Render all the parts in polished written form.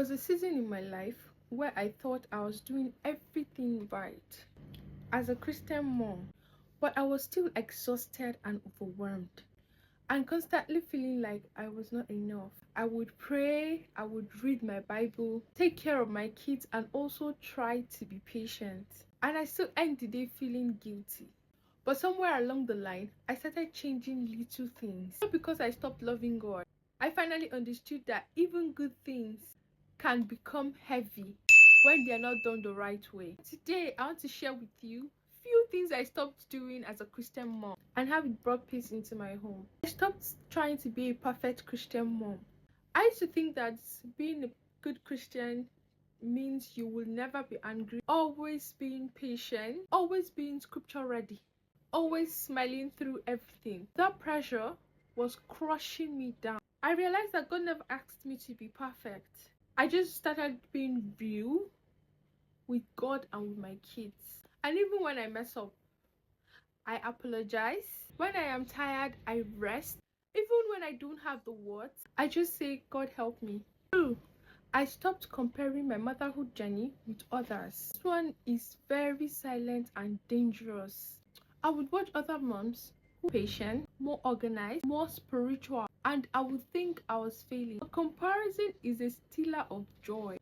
was a season in my life where I thought I was doing everything right as a Christian mom, but I was still exhausted and overwhelmed and constantly feeling like I was not enough. I would pray, I would read my Bible, take care of my kids, and also try to be patient. And I still end the day feeling guilty. But somewhere along the line, I started changing little things. Not because I stopped loving God. I finally understood that even good things can become heavy when they are not done the right way. Today, I want to share with you few things I stopped doing as a Christian mom and how it brought peace into my home. I stopped trying to be a perfect Christian mom. I used to think that being a good Christian means you will never be angry, always being patient, always being scripture ready, always smiling through everything. That pressure was crushing me down. I realized that God never asked me to be perfect. I just started being real with God and with my kids. And even when I mess up, I apologize. When I am tired, I rest. Even when I don't have the words, I just say, God help me. 2. I stopped comparing my motherhood journey with others. This one is very silent and dangerous. I would watch other moms who were patient, more organized, more spiritual, and I would think I was failing. But comparison is a stealer of joy.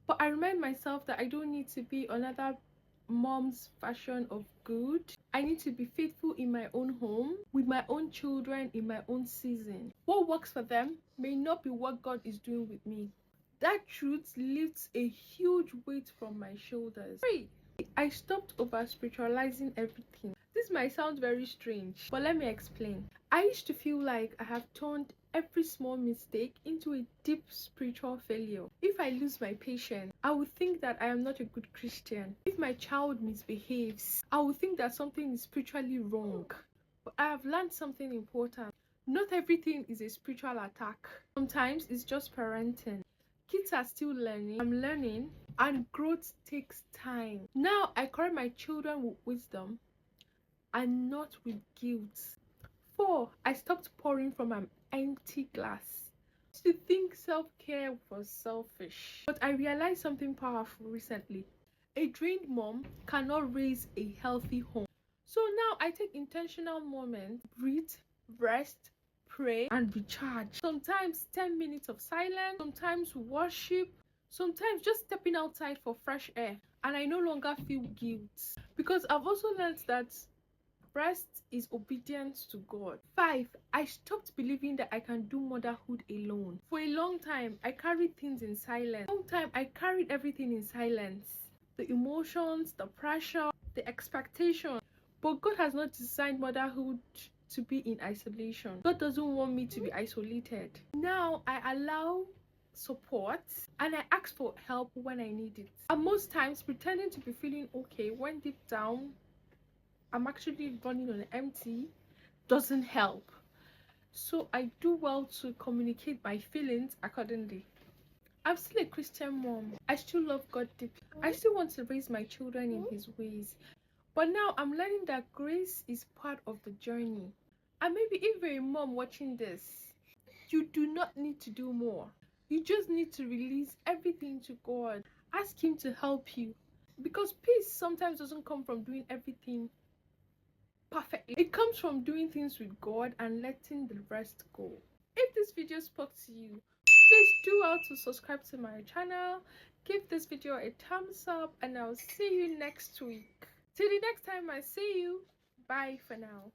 But I remind myself that I don't need to be another mom's version of good. I need to be faithful in my own home, with my own children, in my own season. What works for them may not be what God is doing with me. That truth lifts a huge weight from my shoulders. 3. I stopped over spiritualizing everything. This might sound very strange, but let me explain. I used to feel like I have turned every small mistake into a deep spiritual failure. If I lose my patience, I would think that I am not a good Christian. If my child misbehaves, I would think that something is spiritually wrong. But I have learned something important. Not everything is a spiritual attack. Sometimes it's just parenting. Kids are still learning. I'm learning, and growth takes time. Now I correct my children with wisdom and not with guilt. 4. I stopped pouring from an empty glass. I used to think self-care was selfish, but I realized something powerful recently. A drained mom cannot raise a healthy home. So now I take intentional moments, breathe, rest, pray, and recharge. Sometimes 10 minutes of silence, sometimes worship, sometimes just stepping outside for fresh air. And I no longer feel guilt, because I've also learned that rest is obedience to God. 5. I stopped believing that I can do motherhood alone. For a long time, I carried things in silence. I carried everything in silence. The emotions, the pressure, the expectation. But God has not designed motherhood to be in isolation. God doesn't want me to be isolated. Now I allow support and I ask for help when I need it. And most times, pretending to be feeling okay when deep down I'm actually running on empty doesn't help. So I do well to communicate my feelings accordingly. I'm still a Christian mom. I still love God deeply. I still want to raise my children in His ways. But now I'm learning that grace is part of the journey. And maybe if you're a mom watching this, you do not need to do more. You just need to release everything to God. Ask Him to help you. Because peace sometimes doesn't come from doing everything perfectly. It comes from doing things with God and letting the rest go. If this video spoke to you, please do well to subscribe to my channel, give this video a thumbs up, and I'll see you next week. Till the next time I see you, bye for now.